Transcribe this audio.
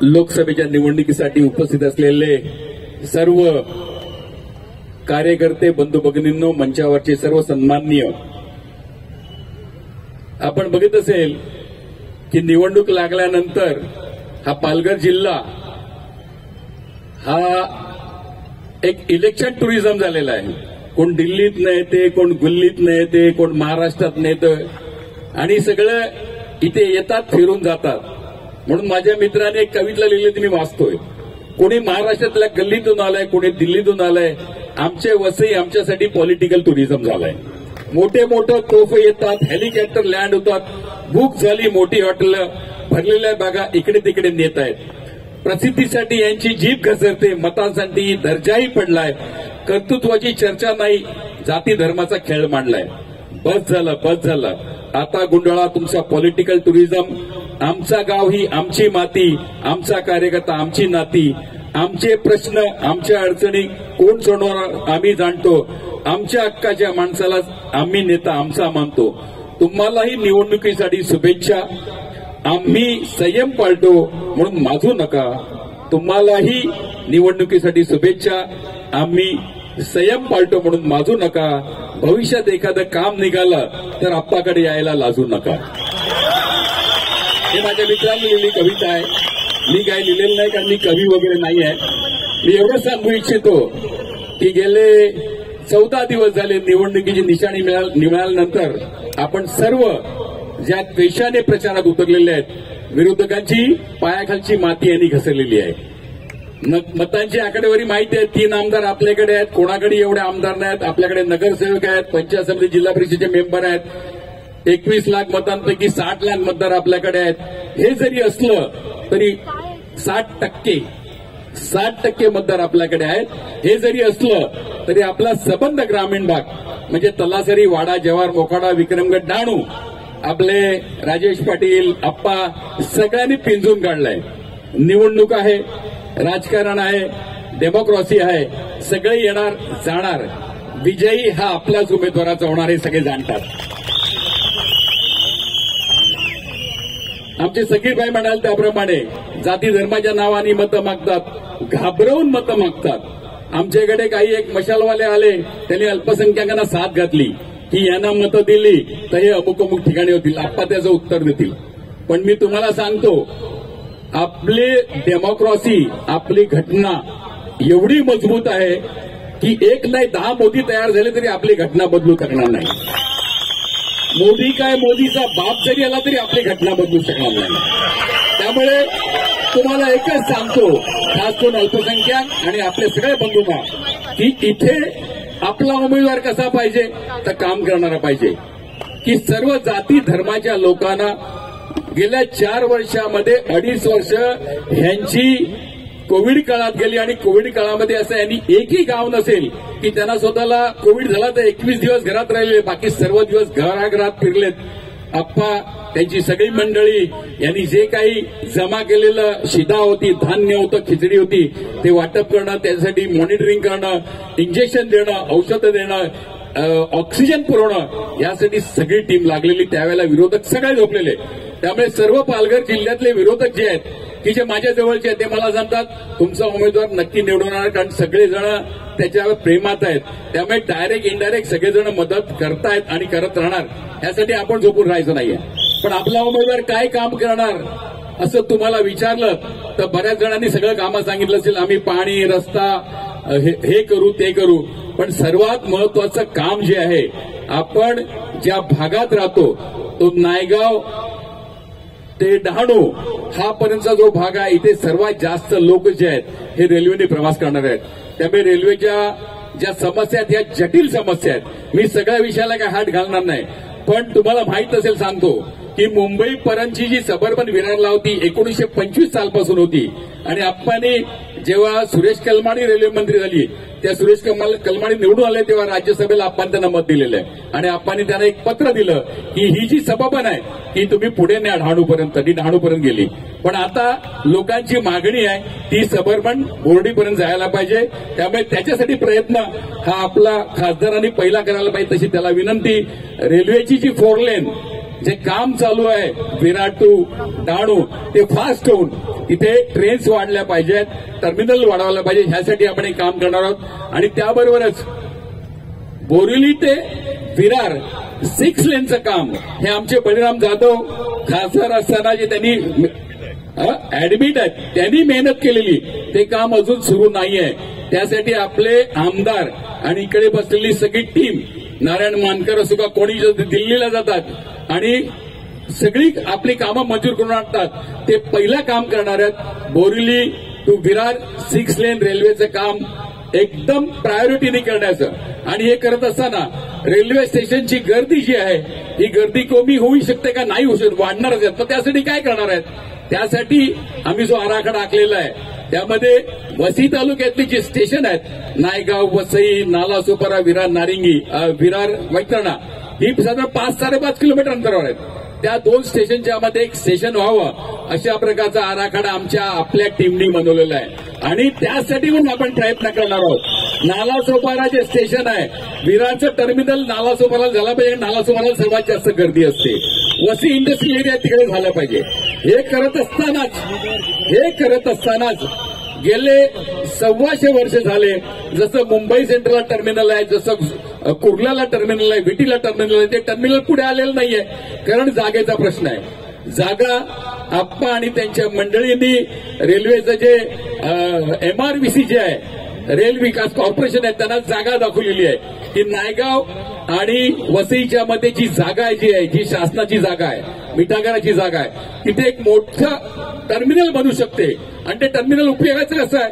लोकसभेच्या निवडणुकीसाठी उपस्थित असलेले सर्व कार्यकर्ते बंधू भगिनींनो, मंचावरचे सर्व सन्माननीय, आपण बघित असेल की निवडणूक लागल्यानंतर हा पालघर जिल्हा हा एक इलेक्शन टुरिझम झालेला आहे. कोण दिल्लीत न येते, कोण गुल्लीत न येते, कोण महाराष्ट्रात न येतं आणि सगळं इथे येतात, फिरून जातात. म्हणून माझ्या मित्राने एक कविता लिहिली ती मी वाचतोय. कोणी महाराष्ट्रातल्या गल्लीतून आलाय, कोणी दिल्लीतून आलाय. आमचे वसई आमच्यासाठी पॉलिटिकल टुरिझम झालाय. मोठे मोठे तोफ येतात, हेलिकॉप्टर लँड होतात, बुक झाली मोठी हॉटेल, भरलेल्या बागा इकडे तिकडे नेत आहेत. प्रसिद्धीसाठी यांची जीभ घसरते, मतांसाठी दर्जाही पडलाय. कर्तृत्वाची चर्चा नाही, जाती धर्माचा खेळ मांडलाय. बस झालं, बस झालं. आता गुंडाळा तुमचा पॉलिटिकल टुरिझम. आमचा गाव ही आमची माती, आमचा कार्यकर्ता आमची नाती. आमचे प्रश्न, आमच्या अडचणी कोण सोडवणार आम्ही जाणतो. आमच्या हक्काच्या माणसाला आम्ही नेता आमचा मानतो. तुम्हालाही निवडणुकीसाठी शुभेच्छा. आम्ही संयम पाळतो म्हणून माजू नका. तुम्हालाही निवडणुकीसाठी शुभेच्छा. आम्ही संयम पाळतो म्हणून माजू नका. भविष्यात एखादं काम निघालं तर आप्पाकडे यायला लाजू नका. हे माझ्या मित्रांनी लिहिलेली कविता आहे. मी काही लिहिलेलं नाही, कारण मी कवी वगैरे नाही आहे. मी एवढं सांगू इच्छितो की गेले 14 दिवस झाले निवडणुकीची निशाणी मिळाल्यानंतर आपण सर्व ज्या द्वेषाने प्रचारात उतरलेले आहेत, विरोधकांची पायाखालची माती यांनी घसरलेली आहे. मतांची आकडेवारी माहिती आहे. 3 आमदार आपल्याकडे आहेत, कोणाकडे एवढे आमदार नाहीत. आपल्याकडे नगरसेवक आहेत, पंचायत समिती जिल्हा परिषदेचे मेंबर आहेत. 21 लाख मतांपैकी 60 लाख मतदार आपल्याकडे आहेत. हे जरी असलं तरी 60% मतदार आपल्याकडे आहेत. हे जरी असलं तरी आपला सबंध ग्रामीण भाग म्हणजे तलासरी, वाडा, जव्हार, मोखाडा, विक्रमगड, डहाणू आपले राजेश पाटील, आप्पा सगळ्यांनी पिंजून काढलाय. निवडणूक आहे, राजकारण आहे, डेमोक्रॉसी आहे. सगळे येणार जाणार. विजयी हा आपल्याच उमेदवाराचा होणार हे सगळे जाणतात. आमचे सगळीबाई म्हणाल त्याप्रमाणे जाती धर्माच्या नावाने मतं मागतात, घाबरवून मतं मागतात. आमच्याकडे काही एक मशालवाले आले, त्यांनी अल्पसंख्याकांना साथ घातली की यांना मतं दिली तर हे अमुक अमुक ठिकाणी होतील. आप्पा त्याचं उत्तर देतील. पण मी तुम्हाला सांगतो, आपली डेमोक्रॉसी, आपली घटना एवढी मजबूत आहे की 1 नाही 10 मोदी तयार झाले तरी आपली घटना बदलू शकणार नाही. मोदी काय, मोदीचा बाप जरी आला तरी आपली घटना बदलू शकणार नाही. त्यामुळे तुम्हाला एकच सांगतो, खास करून अल्पसंख्याक आणि आपले सगळे बंधूंना, की इथे आपला उमेदवार कसा पाहिजे तर काम करणारा पाहिजे. की सर्व जाती धर्माच्या लोकांना गेल्या 4 वर्षामध्ये 2.5 वर्ष ह्यांची कोविड काळात गेली आणि कोविड काळामध्ये असं यांनी एकही गाव नसेल की त्यांना स्वतःला कोविड झाला तर 21 दिवस घरात राहिले, बाकी सर्व दिवस घराघरात फिरलेत. आप्पा, त्यांची सगळी मंडळी यांनी जे काही जमा केलेलं शिधा होती, धान्य होतं, खिचडी होती, ते वाटप करणं, त्यासाठी मॉनिटरिंग करणं, इंजेक्शन देणं, औषधं देणं, ऑक्सिजन पुरवणं, यासाठी सगळी टीम लागलेली. त्यावेळेला विरोधक सगळे झोपलेले. त्यामुळे सर्व पालघर जिल्ह्यातले विरोधक जे आहेत की जे माझ्या जवळचे आहेत ते मला सांगतात तुमचा उमेदवार नक्की निवडणार, कारण सगळेजण त्याच्यावर प्रेमात आहेत. त्यामुळे डायरेक्ट इनडायरेक्ट सगळेजण मदत करतायत आणि करत राहणार. यासाठी आपण झोपून राहायचं नाहीये. पण आपला उमेदवार काय काम करणार असं तुम्हाला विचारलं तर बऱ्याच जणांनी सगळं कामं सांगितलं असेल. आम्ही पाणी, रस्ता, हे करू, ते करू. पण सर्वात महत्वाचं काम जे आहे, आपण ज्या भागात राहतो तो नायगाव ते डहाणू हा पर्यंतचा जो भाग आहे, इथे सर्वात जास्त लोक जे आहेत हे रेल्वेने प्रवास करणार आहेत. त्यामुळे रेल्वेच्या ज्या समस्या आहेत, ह्या जटिल समस्या आहेत. मी सगळ्या विषयाला काय हात घालणार नाही. पण तुम्हाला माहित असेल सांगतो की मुंबईपर्यंतची जी सबर्बन विरार होती 1925 सालपासून होती. आणि आप्पांनी जेव्हा सुरेश कलमाडी रेल्वे मंत्री झाली, त्या सुरेश कलमाडी निवडून आले तेव्हा राज्यसभेला आप्पांनी त्यांना मत दिलेलं आहे. आणि आप्पांनी त्यांना एक पत्र दिलं की ही जी सबर्बन आहे ती तुम्ही पुढे न्या डहाणूपर्यंत. ती डहाणूपर्यंत गेली. पण आता लोकांची मागणी आहे ती सबर्बन बोर्डीपर्यंत जायला पाहिजे. त्यामुळे त्याच्यासाठी प्रयत्न हा आपला खासदारांनी पहिला करायला पाहिजे. तशी त्याला विनंती. रेल्वेची जी 4 लेन जे काम चालू आहे विरार टू डहाणू ते फास्ट होऊन तिथे ट्रेन्स वाढल्या पाहिजेत, टर्मिनल वाढवलं पाहिजे. ह्यासाठी आपण एक काम करणार आहोत. आणि त्याबरोबरच बोरिवली ते विरार 6 लेनचं काम हे आमचे बळीराम जाधव खासदार असताना जे त्यांनी ऍडमिट आहेत त्यांनी मेहनत केलेली ते काम अजून सुरू नाहीये. त्यासाठी आपले आमदार आणि इकडे बसलेली सगळी टीम, नारायण मानकर असो का कोणी दिल्लीला जातात आणि सगळी आपली कामं मंजूर करून आणतात, ते पहिलं काम करणार आहेत. बोरिवली टू विरार 6 लेन रेल्वेचं काम एकदम प्रायोरिटीने करण्याचं. आणि हे करत असताना रेल्वे स्टेशनची गर्दी जी आहे ही गर्दी कमी होऊ शकते का? नाही होऊ शकत, वाढणारच आहेत. तर त्यासाठी काय करणार आहेत? त्यासाठी आम्ही जो आराखडा आखलेला आहे त्यामध्ये वसई तालुक्यातली जी स्टेशन आहेत नायगाव, वसई, नालासोपारा, विरार नारिंगी, विरार वैतरणा ही साधारण 5-5.5 किलोमीटर अंतरावर आहेत. त्या 2 स्टेशनच्या मध्ये एक स्टेशन व्हावं अशा प्रकारचा आराखडा आपल्या टीमनी बनवलेला आहे. आणि त्यासाठी म्हणून आपण प्रयत्न करणार आहोत. नालासोपारा जे स्टेशन आहे, विरारचं टर्मिनल नालासोपारा झालं पाहिजे. नालासोपाराला सर्वात जास्त गर्दी असते. वसई इंडस्ट्रियल एरिया तिकडे झालं पाहिजे. हे करत असतानाच गेले 125 वर्ष झाले, जसं मुंबई सेंट्रलला टर्मिनल आहे, जसं कुर्ल्याला टर्मिनल आहे, विटीला टर्मिनल आहे, ते टर्मिनल पुढे आलेलं नाहीये. कारण जागेचा प्रश्न आहे. जागा आप्पा आणि त्यांच्या मंडळींनी रेल्वेचं जे MRVC जे आहे रेल विकास कॉर्पोरेशन आहे त्यांना जागा दाखवलेली आहे की नायगाव आणि वसईच्या मध्ये जी जागा आहे जी शासनाची जागा आहे, मिठागराची जागा आहे, तिथे एक मोठं टर्मिनल बनू शकते. आणि ते टर्मिनल उपयोगाचं कसं आहे?